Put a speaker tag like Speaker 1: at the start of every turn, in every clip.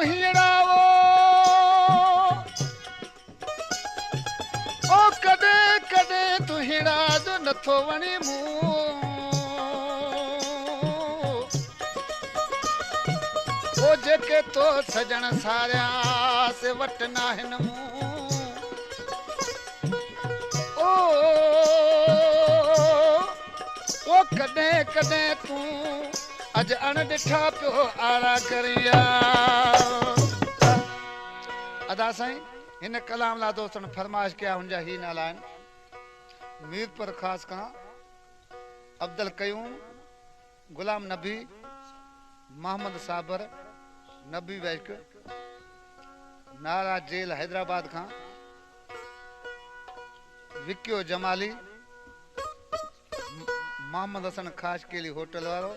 Speaker 1: हीड़ा ओ कदे कदे तू हीड़ा जो नथो वणी मुंह ओ जेके तो सजन सारिया से वट नाहिन मुंह ओ कदे कदे तू अज अण ॾिठा पियो आड़ा करिया अदा साईं हिन कलाम ला दोस्तन फरमाइश कया हुनजा ही नाला आहिनि मीरपुर ख़ास खां अब्दुल कयूम गुलाम नबी मोहम्मद साबर नबी वैक नारा जेल हैदराबाद खां विक्यो जमाली मोहम्मद हसन खास केली होटल वारो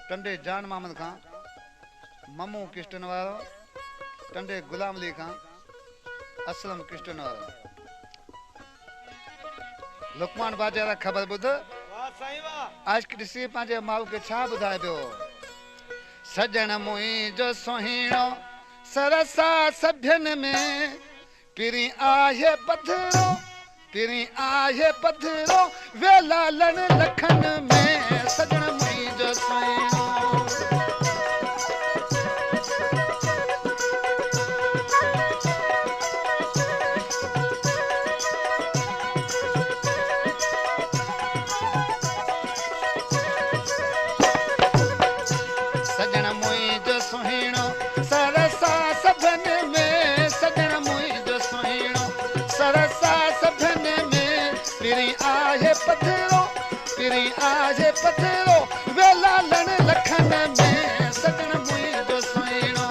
Speaker 1: टंडे जान मोहम्मद खां ममू किस्टन वारो टंडे गुलाम अली खां असलम किस्टन वारो लुकमान बाजा खबर ॿुध आज की ॾिसी पंहिंजे माउ खे छा ॿुधाए पियो सजण मुंहिंजो सुहिणो सरसा सभ्यन में पिरी आहे पथरो पिरी आहे पथरो वेलालन लखन में सजण मुंहिंजो सुहिणो आजे पथरो वेलालन लखन में सजन मुंहिंजो सुहिणो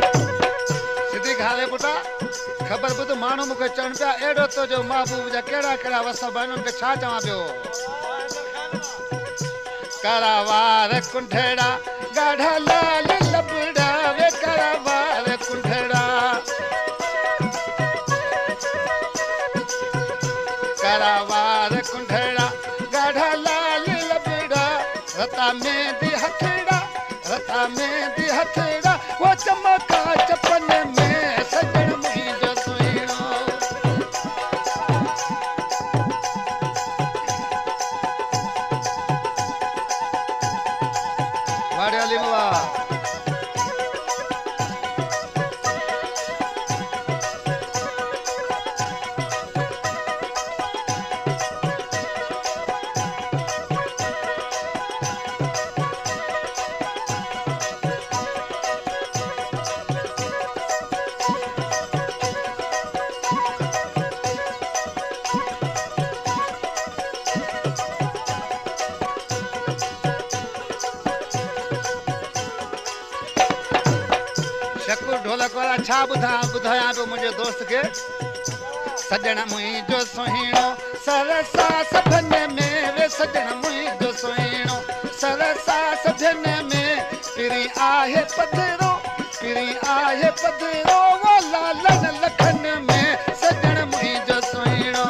Speaker 1: सिधी ॻाल्हि पुटा ख़बर ॿुध माण्हू मूंखे चवनि पिया अहिड़ो तुंहिंजो महबूब जा कहिड़ा कहिड़ा वसब आहिनि उनखे छा चवां पियो करावार कुंठड़ा गाढ़ा लाल लबड़ा वे करावार कुंठड़ा करावार कुंठड़ा गाढ़ा लाल लबड़ा रता में दी हथड़ा वो चमका चपन में सजन मुंहिंजो सुहिणो ढोलक वाला छा ॿुधायां पियो मुंहिंजे दोस्त खे सजण मुंहिंजो सुहिणो सरसा सभन में वे सजण मुंहिंजो सुहिणो सरसा सभन में पिरी आहे पथरो वो लालन लखन में सजण मुंहिंजो सुहिणो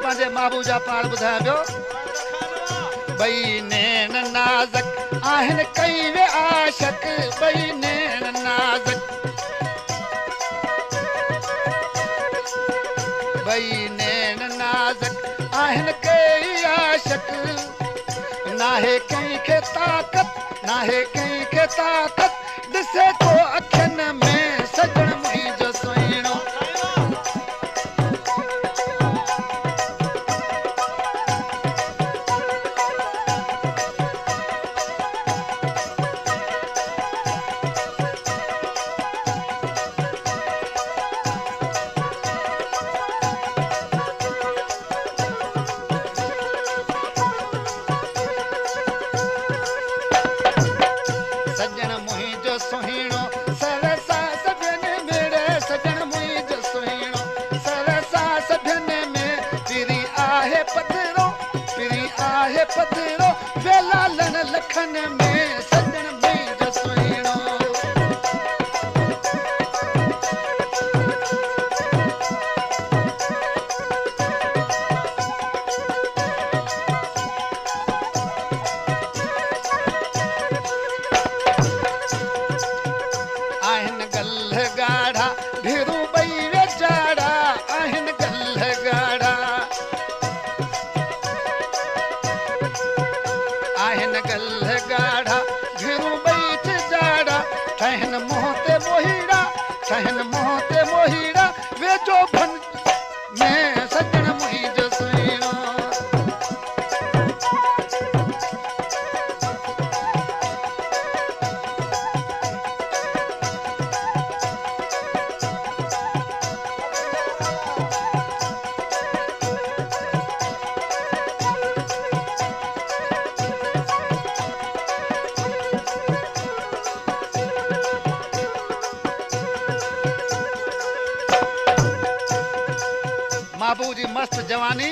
Speaker 1: पंहिंजे महबूब जा पाण ॿुधायां पियो बई नैन नाज़क आहिनि कई वे आशक बई नैन नाज़क बई नैन नाज़क आहिनि कई आशक नाहे कंहिंखे ताक़त ॾिसे तो अखियुनि में सजण मुंहिंजो सुहिणो सजण मुंहिंजो सुहिणो सरसा मोहीड़ा ठहन मोह ते मोहीड़ा वेझो भन में सजण मुंहिंजो सुहिणो बाबू जी मस्त जवानी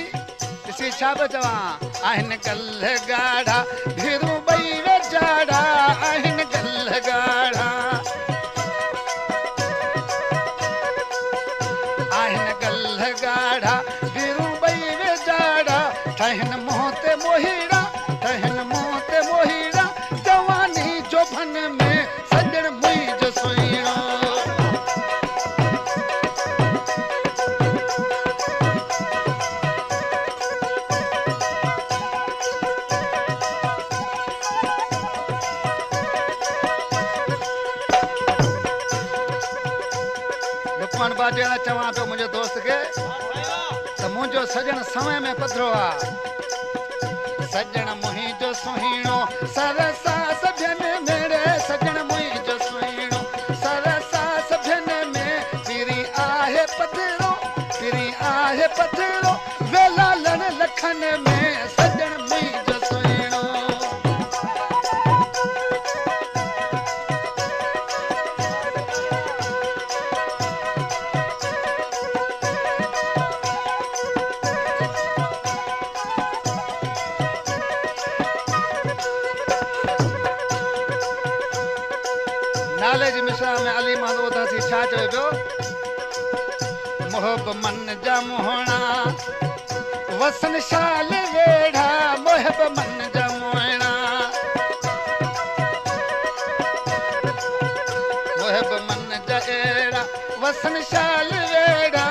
Speaker 1: इसी छा बि चवां आहिनि गल गाढ़ा भिरू ॿई वेझाड़ा आहिनि गल गाढ़ा आहिनि गल गाढ़ा भिरू ॿई वेझाड़ा ठहनि मोह ते मोहीड़ा ठहनि मोह ते मोहीड़ा जवानी जो भन में सजण मुंहिंजो सुहिणो बाजेण चवां पियो मुंहिंजे दोस्त खे त मुंहिंजो सजण समय में पधरो आहे सजण मुंहिंजो सुहिणो सरसा सभियनि मेरे सजण मुंहिंजो सुहिणो सरसा सभियनि में पिरी आहे पधरो वेला लण लखनि में सजण मुंहिंजो सुहिणो नाले जी मिसरा में अली महमूद हसी छा चयो पियो मोहब मन जा मोहणा वसन शाल वेढ़ा मोहब मन जा मोहणा मोहब मन जा एड़ा वसन शाल वेढ़ा